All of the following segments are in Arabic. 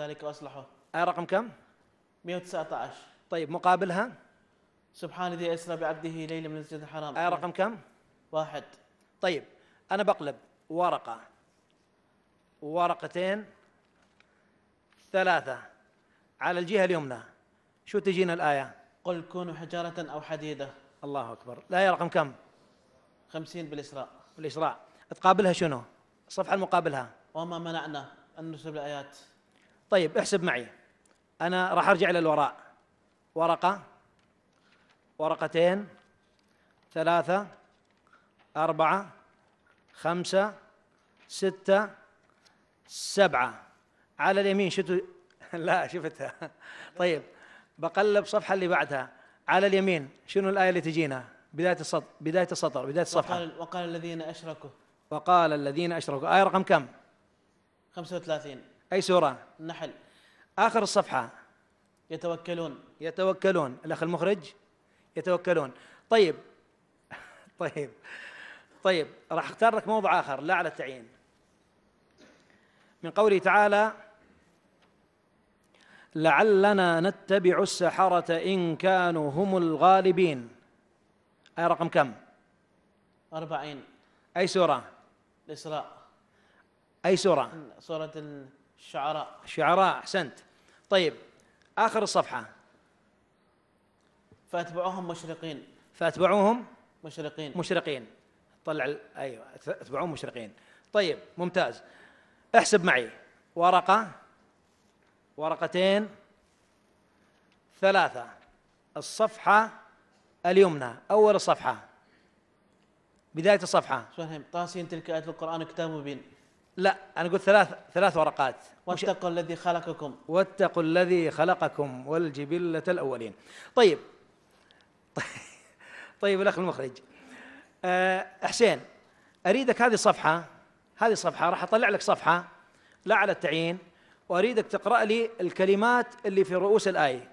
ذلك وأصلحه. آية رقم كم؟ 119. طيب مقابلها؟ سبحان الذي أسرى بعبده ليلا من المسجد الحرام. آية رقم كم؟ 1. طيب أنا بقلب ورقة، ورقتين، 3 على الجهة اليمنى، شو تجينا الآية؟ قل كونوا حجارة أو حديدة. الله أكبر. الآية رقم كم؟ 50 بالإسراء. الإسراء. تقابلها شنو؟ الصفحة المقابلها. وما منعنا أن نرسل الآيات. طيب احسب معي، أنا راح أرجع إلى الوراء. ورقة، ورقتين، 3، 4، 5، 6، 7 على اليمين. شفتوا؟ لا شفتها. طيب بقلب صفحة اللي بعدها على اليمين، شنو الآية اللي تجينا؟ بداية السطر، بداية السطر، بداية الصفحة. وقال الذين أشركوا. وقال الذين أشركوا. آية رقم كم؟ 35. أي سورة؟ النحل. آخر الصفحة. يتوكلون. يتوكلون. الأخ المخرج، يتوكلون. طيب طيب طيب راح اختار لك موضوع آخر لا على التعيين، من قوله تعالى لعلنا نتبع السحرة إن كانوا هم الغالبين. آية رقم كم؟ 40. أي سورة؟ الإسراء. أي سورة؟ سورة الشعراء. الشعراء. أحسنت. طيب آخر الصفحة. فأتبعوهم مشرقين. فأتبعوهم مشرقين. مشرقين. طلع أيوة، أتبعوهم مشرقين. طيب ممتاز. احسب معي، ورقة، ورقتين، 3 الصفحة اليمنى، أول الصفحة، بداية الصفحة. طاسين تلك آيات القرآن كتاب مبين. لا أنا قلت 3 ورقات. واتقوا الذي خلقكم. واتقوا الذي خلقكم والجبلة الأولين. طيب طيب الأخ المخرج، حسين أريدك هذه الصفحة، هذه الصفحة راح أطلع لك صفحة لا على التعيين، وأريدك تقرأ لي الكلمات اللي في رؤوس الآية.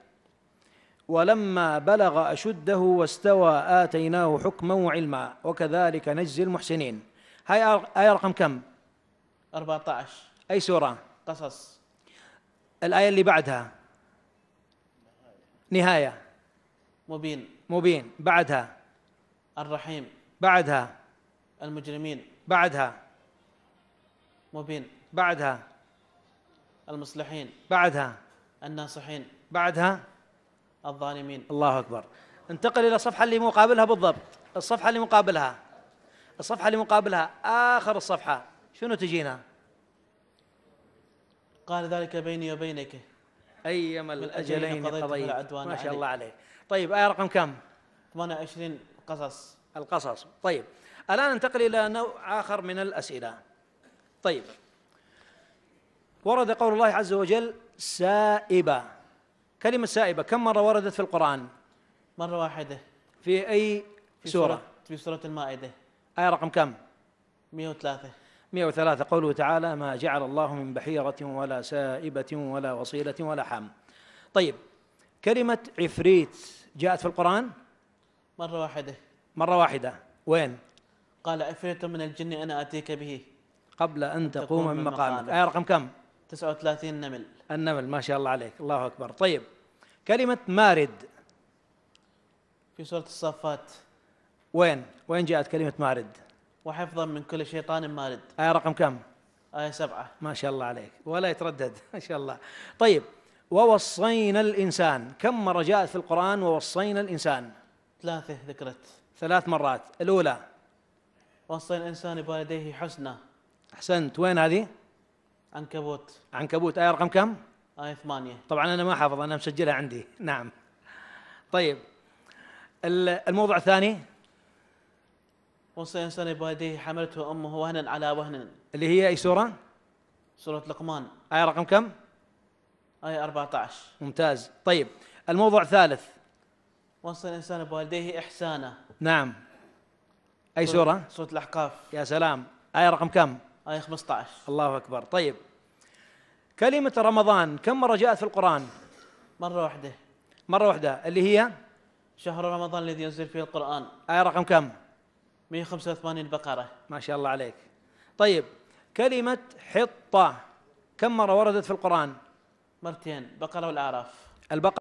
ولما بلغ أشده واستوى آتيناه حكما وعلما وكذلك نجزي المحسنين. هاي آية رقم كم؟ 14. أي سورة؟ قصص. الآية اللي بعدها نهاية. مبين. مبين. بعدها الرحيم. بعدها المجرمين. بعدها مبين. بعدها المصلحين. بعدها الناصحين. بعدها الظالمين. الله أكبر. انتقل إلى الصفحة اللي مقابلها بالضبط، الصفحة اللي مقابلها، الصفحة اللي مقابلها آخر الصفحة، شنو تجينا؟ قال ذلك بيني وبينك أيما الأجلين قضيت. ما شاء الله عليه. طيب آية رقم كم؟ 28. قصص. القصص. طيب الآن ننتقل إلى نوع آخر من الأسئلة. طيب ورد قول الله عز وجل سائبة. كلمة سائبة كم مرة وردت في القرآن؟ مرة واحدة. في أي سورة؟ في سورة المائدة. آية رقم كم؟ 103. 103. قوله تعالى ما جعل الله من بحيرة ولا سائبة ولا وصيلة ولا حام. طيب كلمة عفريت جاءت في القرآن؟ مرة واحدة. مرة واحدة. وين؟ قال عفريت من الجن أنا آتيك به قبل أن تقوم من مقامك. آية رقم كم؟ 39. النمل. النمل. ما شاء الله عليك، الله أكبر. طيب كلمة مارد في سورة الصافات. وين جاءت كلمة مارد؟ وحفظا من كل شيطان مارد. آية رقم كم؟ آية 7. ما شاء الله عليك، ولا يتردد ما شاء الله. طيب ووصينا الإنسان كم مرة جاءت في القرآن ووصينا الإنسان؟ 3 ذكرت. 3 مرات. الأولى وصينا الإنسان بوالديه حسنا. أحسنت. وين هذه؟ عنكبوت. عنكبوت. آية رقم كم؟ آية 8. طبعا أنا ما حافظ، أنا مسجلها عندي. نعم. طيب الموضوع الثاني وصينا الإنسان بوالديه حملته أمه وهنا على وهن. اللي هي أي سورة؟ سورة لقمان. آية رقم كم؟ آية 14. ممتاز. طيب الموضوع الثالث وصينا الإنسان بوالديه إحسانا. نعم. أي سورة؟ سورة الأحقاف. يا سلام. آية رقم كم؟ آية 15. الله أكبر. طيب كلمة رمضان كم مرة جاءت في القرآن؟ مرة واحدة. مرة واحدة. اللي هي شهر رمضان الذي ينزل فيه القرآن. آية رقم كم؟ 185. البقرة. ما شاء الله عليك. طيب كلمة حطة كم مرة وردت في القرآن؟ مرتين، بقرة والأعراف. البقرة